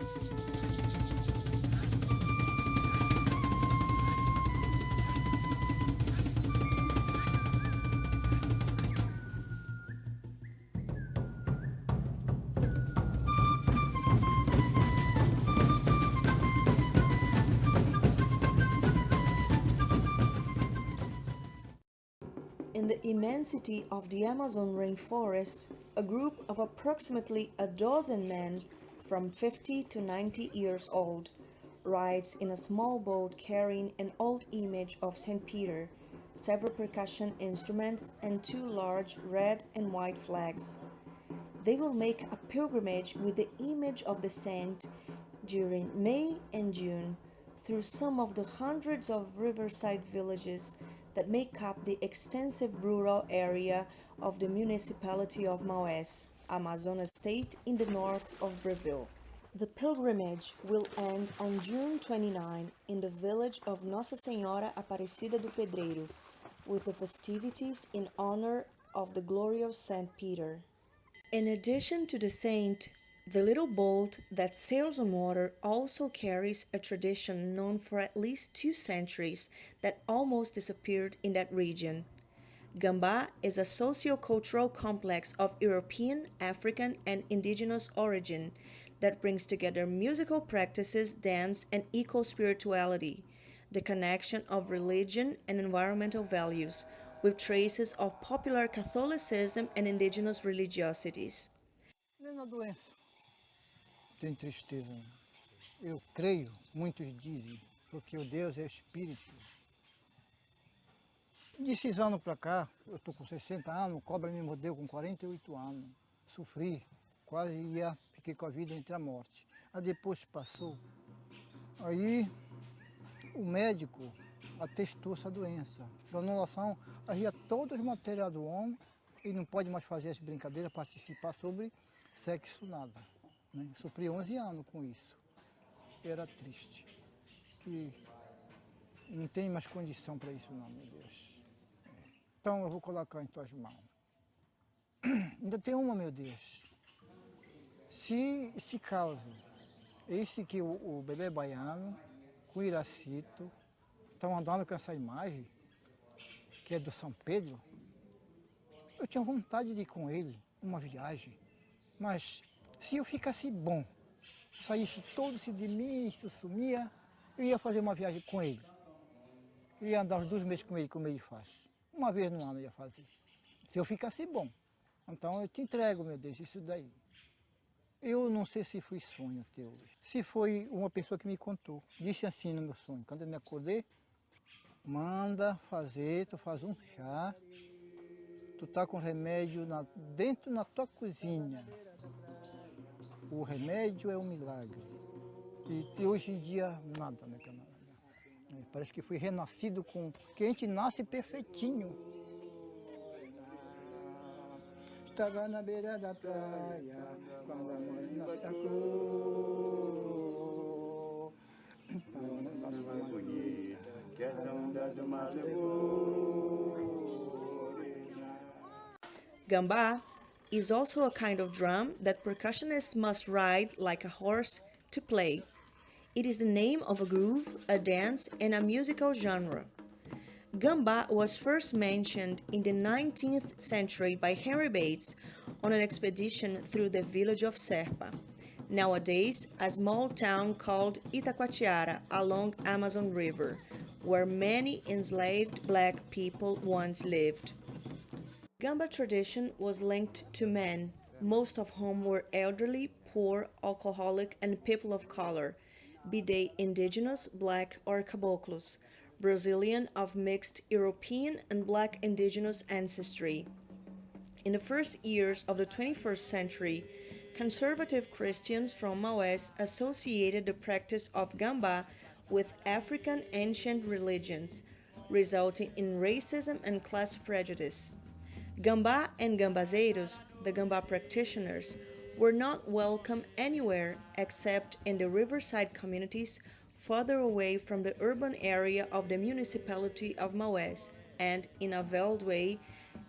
In the immensity of the Amazon rainforest, a group of approximately a dozen men from 50 to 90 years old rides in a small boat carrying an old image of St. Peter, several percussion instruments, and two large red and white flags. They will make a pilgrimage with the image of the saint during May and June through some of the hundreds of riverside villages that make up the extensive rural area of the municipality of Maués, Amazonas state in the north of Brazil. The pilgrimage will end on June 29 in the village of Nossa Senhora Aparecida do Pedreiro, with the festivities in honor of the glorious Saint Peter. In addition to the saint, the little boat that sails on water also carries a tradition known for at least 2 centuries that almost disappeared in that region. Gambá is a socio-cultural complex of European, African, and indigenous origin that brings together musical practices, dance, and eco-spirituality, the connection of religion and environmental values, with traces of popular Catholicism and indigenous religiosities. Tem tristeza. Eu creio, muitos dizem, porque o Deus é espírito. Desses anos para cá, eu estou com 60 anos, cobra me mordeu com 48 anos. Sofri, fiquei com a vida entre a morte. Aí depois passou. Aí o médico atestou essa doença. A anulação, havia todos os materiais do homem, ele não pode mais fazer as brincadeiras, participar sobre sexo, nada. Sofri 11 anos com isso. Era triste. Que não tem mais condição para isso não, meu Deus. Então eu vou colocar em tuas mãos. Ainda tem uma, meu Deus. Se caso, esse que o bebê baiano, com o Iracito, estão andando com essa imagem, que é do São Pedro, eu tinha vontade de ir com ele, uma viagem, mas se eu ficasse bom, saísse todo de mim, isso sumia, eu ia fazer uma viagem com ele. Eu ia andar uns 2 meses com ele, como ele faz. Uma vez no ano eu ia fazer. Se eu ficasse bom. Então eu te entrego, meu Deus, isso daí. Eu não sei se foi sonho teu. Se foi uma pessoa que me contou. Disse assim no meu sonho, quando eu me acordei, manda fazer, tu faz um chá, tu tá com remédio dentro na tua cozinha. O remédio é um milagre. E hoje em dia, nada, né, canal? Parece que fui renascido com... que a gente nasce perfeitinho. Estava na beira da praia, quando a morena sacou. Gambá is also a kind of drum that percussionists must ride like a horse to play. It is the name of a groove, a dance, and a musical genre. Gambá was first mentioned in the 19th century by Henry Bates on an expedition through the village of Serpa, nowadays a small town called Itacoatiara along Amazon River, where many enslaved black people once lived. Gamba tradition was linked to men, most of whom were elderly, poor, alcoholic, and people of color, be they indigenous, black, or caboclos, Brazilian of mixed European and black indigenous ancestry. In the first years of the 21st century, conservative Christians from Maués associated the practice of Gambá with African ancient religions, resulting in racism and class prejudice. Gambá and Gambazeiros, the Gambá practitioners, were not welcome anywhere except in the riverside communities further away from the urban area of the municipality of Maués, and in a veiled way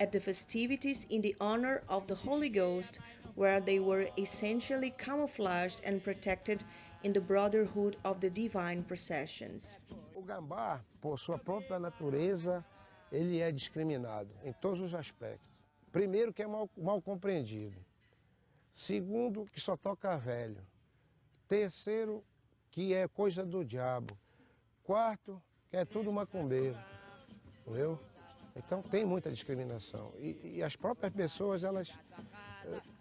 at the festivities in the honor of the Holy Ghost, where they were essentially camouflaged and protected in the brotherhood of the divine processions. O gambá, por sua própria natureza, ele é discriminado em todos os aspectos. Primeiro, que é mal compreendido. Segundo, que só toca velho. Terceiro, que é coisa do diabo. Quarto, que é tudo macumbeiro. Entendeu? Então tem muita discriminação. E as próprias pessoas,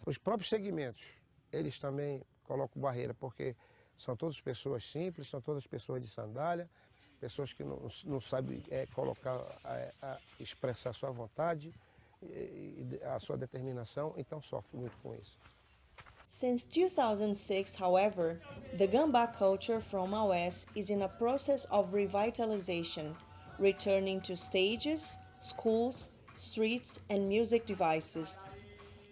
os próprios segmentos, eles também colocam barreira, porque são todas pessoas simples, são todas pessoas de sandália, pessoas que não sabem expressar sua vontade, a sua determinação, então sofre muito com isso. Since 2006, however, the Gamba culture from Maués is in a process of revitalization, returning to stages, schools, streets, and music devices.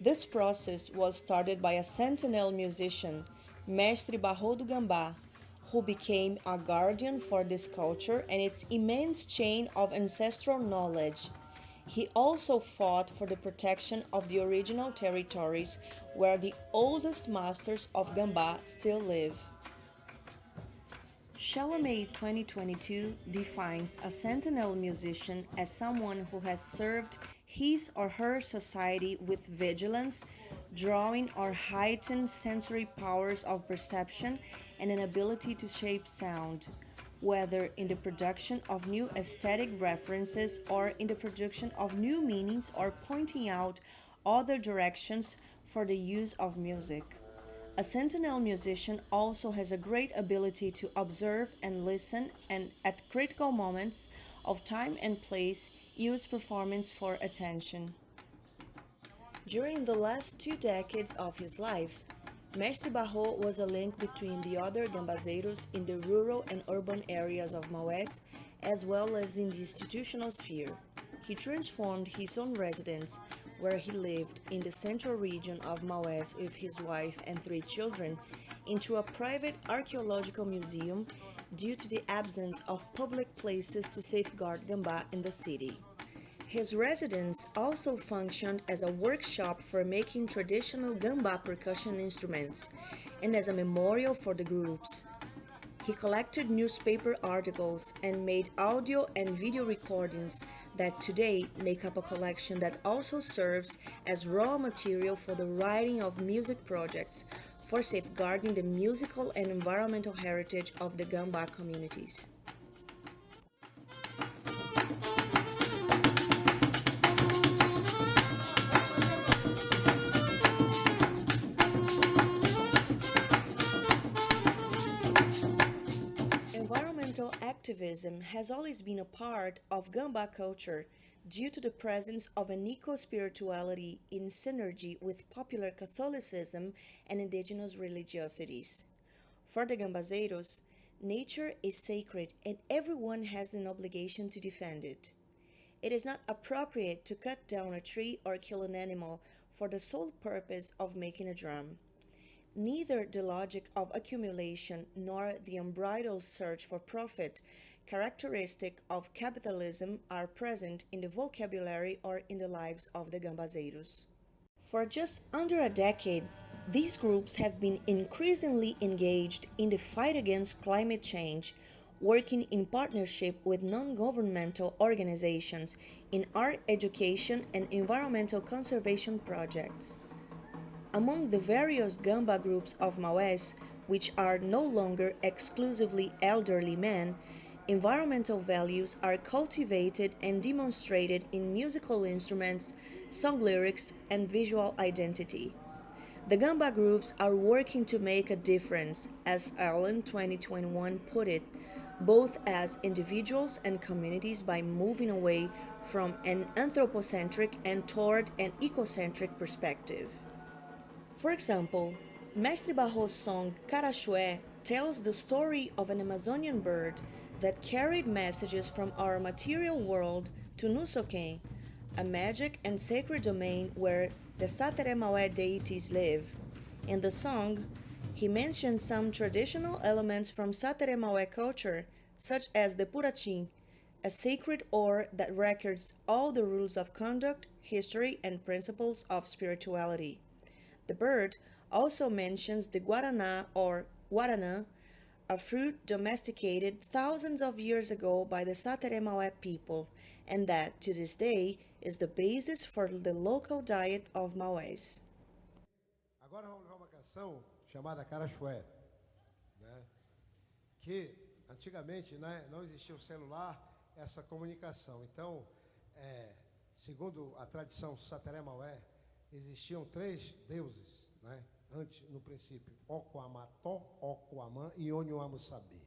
This process was started by a Sentinel musician, Mestre Barro do Gambá, who became a guardian for this culture and its immense chain of ancestral knowledge. He also fought for the protection of the original territories where the oldest masters of Gambá still live. Chalamet 2022 defines a sentinel musician as someone who has served his or her society with vigilance, drawing or heightened sensory powers of perception and an ability to shape sound, whether in the production of new aesthetic references or in the production of new meanings or pointing out other directions for the use of music. A sentinel musician also has a great ability to observe and listen and at critical moments of time and place use performance for attention. During the last 2 decades of his life, Mestre Barro was a link between the other gambazeiros in the rural and urban areas of Maués, as well as in the institutional sphere. He transformed his own residence, where he lived in the central region of Maués with his wife and 3 children, into a private archaeological museum due to the absence of public places to safeguard gambá in the city. His residence also functioned as a workshop for making traditional gambá percussion instruments and as a memorial for the groups. He collected newspaper articles and made audio and video recordings that today make up a collection that also serves as raw material for the writing of music projects for safeguarding the musical and environmental heritage of the gambá communities. Environmental activism has always been a part of Gambá culture due to the presence of an eco-spirituality in synergy with popular Catholicism and indigenous religiosities. For the Gambazeiros, nature is sacred and everyone has an obligation to defend it. It is not appropriate to cut down a tree or kill an animal for the sole purpose of making a drum. Neither the logic of accumulation nor the unbridled search for profit, characteristic of capitalism, are present in the vocabulary or in the lives of the gambazeiros. For just under a decade, these groups have been increasingly engaged in the fight against climate change, working in partnership with non-governmental organizations in art education and environmental conservation projects. Among the various Gamba groups of Maués, which are no longer exclusively elderly men, environmental values are cultivated and demonstrated in musical instruments, song lyrics, and visual identity. The Gamba groups are working to make a difference, as Ellen 2021 put it, both as individuals and communities by moving away from an anthropocentric and toward an ecocentric perspective. For example, Mestre Barro's song Carachué tells the story of an Amazonian bird that carried messages from our material world to Nusoken, a magic and sacred domain where the Satere Maué deities live. In the song, he mentions some traditional elements from Satere Maué culture, such as the Purachim, a sacred ore that records all the rules of conduct, history, and principles of spirituality. The bird also mentions the Guaraná or Guaraná, a fruit domesticated thousands of years ago by the Sateré-Maué people, and that, to this day, is the basis for the local diet of Maués. Agora vamos levar uma canção chamada Carachué, né? Que antigamente, né, não existia o celular, essa comunicação. Então, segundo a tradição Sateré-Maué, existiam 3 deuses, né? Antes, no princípio, Ocoamató, Ocoamã e Onhuamussabi.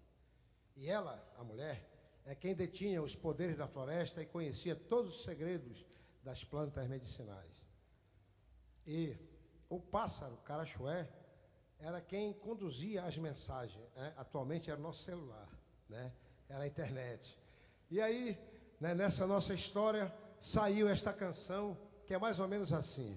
E ela, a mulher, é quem detinha os poderes da floresta e conhecia todos os segredos das plantas medicinais. E o pássaro, Carachué, era quem conduzia as mensagens, né? Atualmente era o nosso celular, né? Era a internet. E aí, né, nessa nossa história, saiu esta canção, que é mais ou menos assim.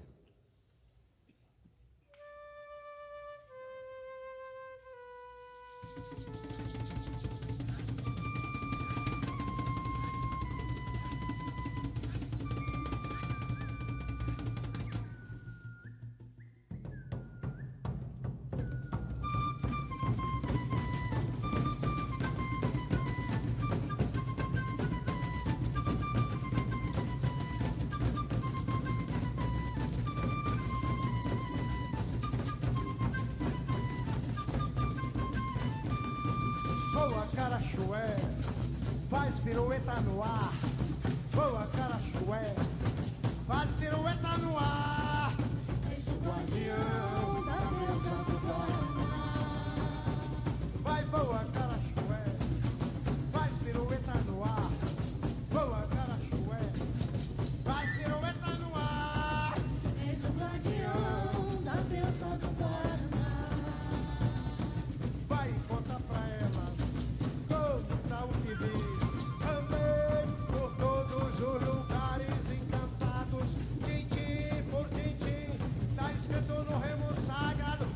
Voa, Carachué, faz pirueta no ar. Voa, Carachué, faz pirueta no ar. És o guardião da deusa do Guaraná. Vai, voa, Carachué, faz pirueta no ar. Voa, Carachué, faz pirueta no ar. És o guardião da deusa do Guaraná. Vai, conta pra ela o que vi. Andei por todos os lugares encantados, tintim por tintim, tá escrito no remo sagrado,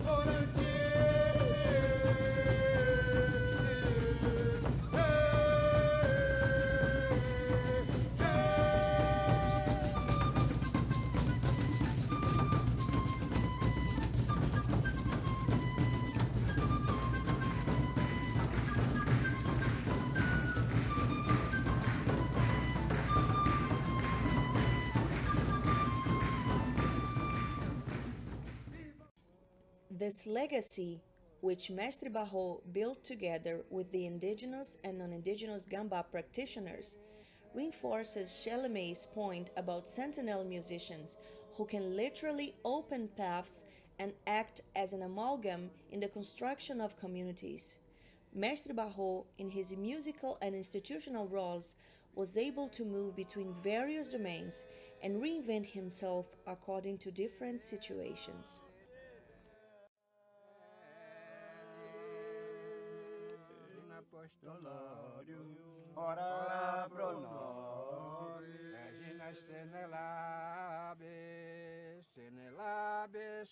This legacy, which Mestre Barro built together with the indigenous and non-indigenous Gamba practitioners, reinforces Chalamet's point about Sentinel musicians who can literally open paths and act as an amalgam in the construction of communities. Mestre Barro, in his musical and institutional roles, was able to move between various domains and reinvent himself according to different situations. Ora pro nós, Regina Senelabes, Senelabes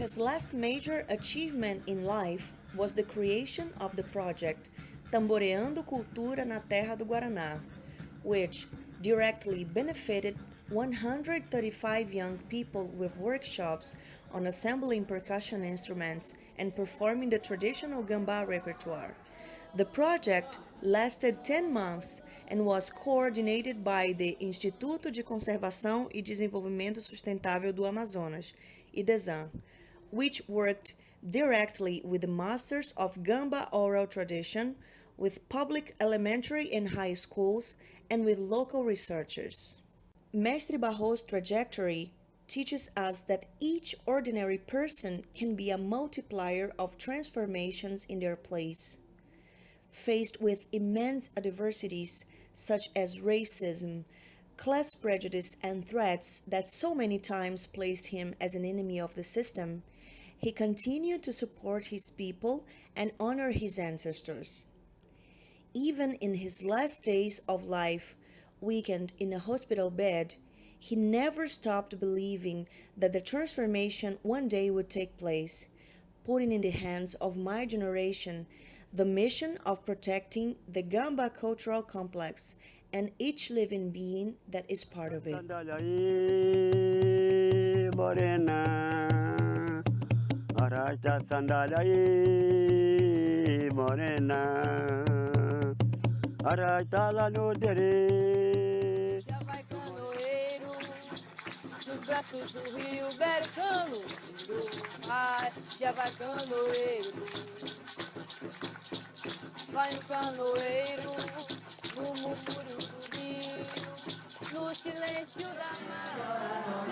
His last major achievement in life was the creation of the project Tamboreando Cultura na Terra do Guaraná, which directly benefited 135 young people with workshops on assembling percussion instruments and performing the traditional gambá repertoire. The project lasted 10 months and was coordinated by the Instituto de Conservação e Desenvolvimento Sustentável do Amazonas, IDESAN, which worked directly with the masters of Gamba oral tradition, with public elementary and high schools, and with local researchers. Mestre Barro's trajectory teaches us that each ordinary person can be a multiplier of transformations in their place. Faced with immense adversities such as racism, class prejudice, and threats that so many times placed him as an enemy of the system, he continued to support his people and honor his ancestors. Even in his last days of life, weakened in a hospital bed, He never stopped believing that the transformation one day would take place, putting in the hands of my generation the mission of protecting the Gamba cultural complex and each living being that is part of it. Já vai canoeiro nos braços do rio Bercano. Ai, já vai canoeiro. Vai no canoeiro, no murmúrio do rio, no silêncio da mar.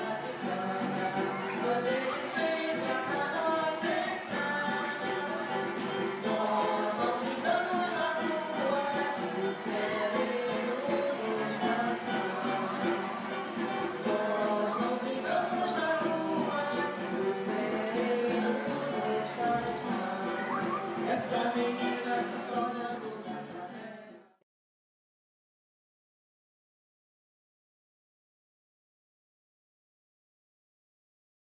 Essa menina que está olhando